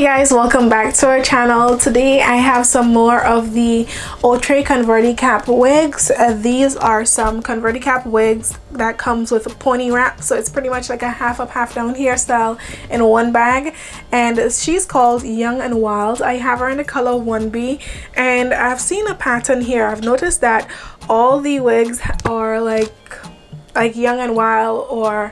Guys, welcome back to our channel. Today I have some more of the Outre converti cap wigs. These are some converti cap wigs that comes with a pony wrap, so it's pretty much like a half up half down hairstyle in one bag, and she's called Young and Wild. I have her in the color 1B, and I've seen a pattern here. I've noticed that all the wigs are like Young and Wild, or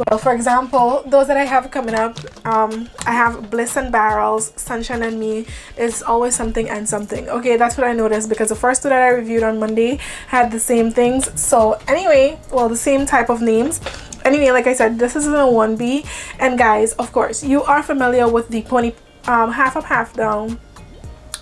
well, for example, those that I have coming up, I have Bliss and Barrels, Sunshine and Me is always something and something. Okay, that's what I noticed, because the first two that I reviewed on Monday had the same things. So anyway, well, the same type of names. Anyway, like I said, this is in a 1B, and guys, of course, you are familiar with the pony half up half down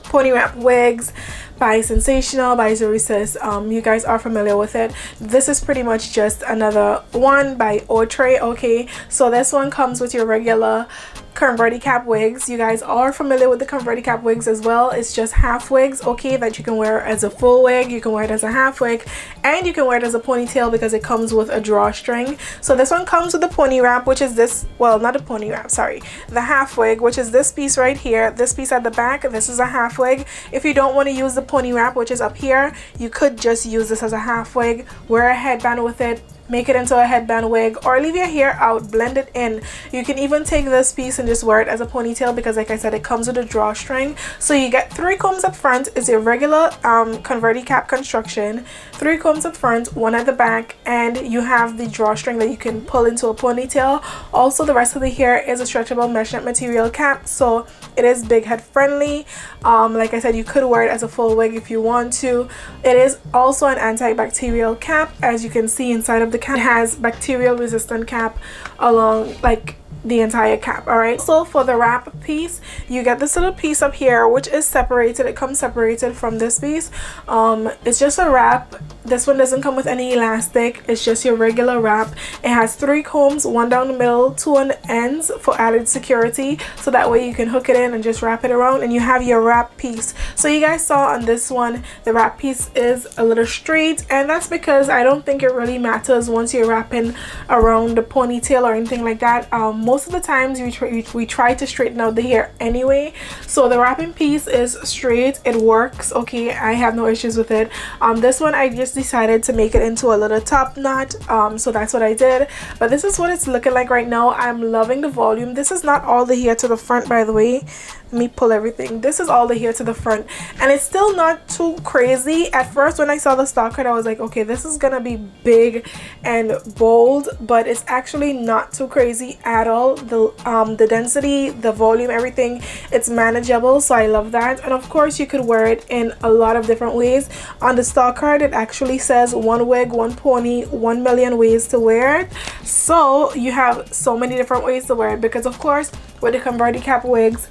pony wrap wigs by Sensational, by Zurisis. You guys are familiar with it. This is pretty much just another one by Outre. Okay, so this one comes with your regular converti cap wigs. You guys are familiar with the converti cap wigs as well. It's just half wigs, okay, that you can wear as a full wig, you can wear it as a half wig, and you can wear it as a ponytail because it comes with a drawstring. So this one comes with the pony wrap, which is this, well, not a pony wrap, sorry, the half wig, which is this piece right here, this piece at the back. This is a half wig. If you don't want to use the pony wrap, which is up here, you could just use this as a half wig, wear a headband with it, make it into a headband wig, or leave your hair out, blend it in. You can even take this piece and just wear it as a ponytail because, like I said, it comes with a drawstring. So you get 3 combs up front is your regular converti cap construction, 3 combs up front, 1 at the back, and you have the drawstring that you can pull into a ponytail. Also, the rest of the hair is a stretchable mesh net material cap, so it is big head friendly. Like I said, you could wear it as a full wig if you want to. It is also an antibacterial cap. As you can see inside of the cap, it has bacterial resistant cap along like the entire cap. All right, so for the wrap piece, you get this little piece up here which is separated. It comes separated from this piece. It's just a wrap. This one doesn't come with any elastic, it's just your regular wrap. It has 3 combs, 1 down the middle, 2 on the ends for added security, so that way you can hook it in and just wrap it around, and you have your wrap piece. So you guys saw on this one the wrap piece is a little straight, and that's because I don't think it really matters once you're wrapping around the ponytail or anything like that. Most of the times we try to straighten out the hair anyway, so the wrapping piece is straight. It works, okay, I have no issues with it. This one I just decided to make it into a little top knot, so that's what I did. But this is what it's looking like right now. I'm loving the volume. This is not all the hair to the front, by the way. Let me pull everything. This is all the hair to the front, and it's still not too crazy. At first when I saw the stock cut, I was like, okay, this is gonna be big and bold, but it's actually not too crazy at all. The density, the volume, everything, it's manageable, so I love that. And of course you could wear it in a lot of different ways. On the stock card it actually says 1 wig, 1 pony, 1 million ways to wear it. So you have so many different ways to wear it, because of course with the converti cap wigs,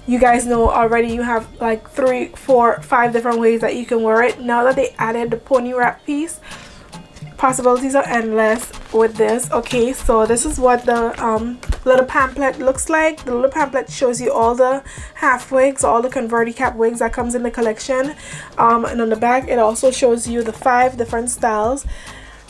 you guys know already, you have like 3, 4, 5 different ways that you can wear it. Now that they added the pony wrap piece, possibilities are endless with this. Okay, so this is what the little pamphlet looks like. The little pamphlet shows you all the half wigs, all the converti cap wigs that comes in the collection, and on the back it also shows you the 5 different styles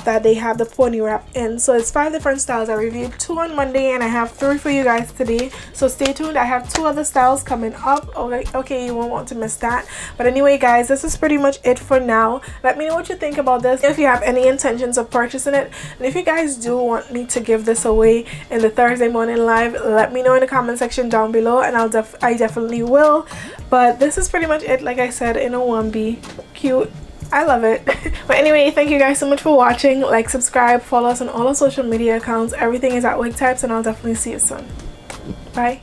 that they have the pony wrap in. So it's 5 different styles. I reviewed 2 on Monday and I have 3 for you guys today, so stay tuned. I have 2 other styles coming up. Okay, you won't want to miss that. But anyway guys, this is pretty much it for now. Let me know what you think about this, if you have any intentions of purchasing it, and if you guys do want me to give this away in the Thursday morning live, let me know in the comment section down below, and I definitely will. But this is pretty much it, like I said, in a 1B. Cute, I love it. But anyway, thank you guys so much for watching. Like, subscribe, follow us on all our social media accounts. Everything is at Wig Types, and I'll definitely see you soon. Bye.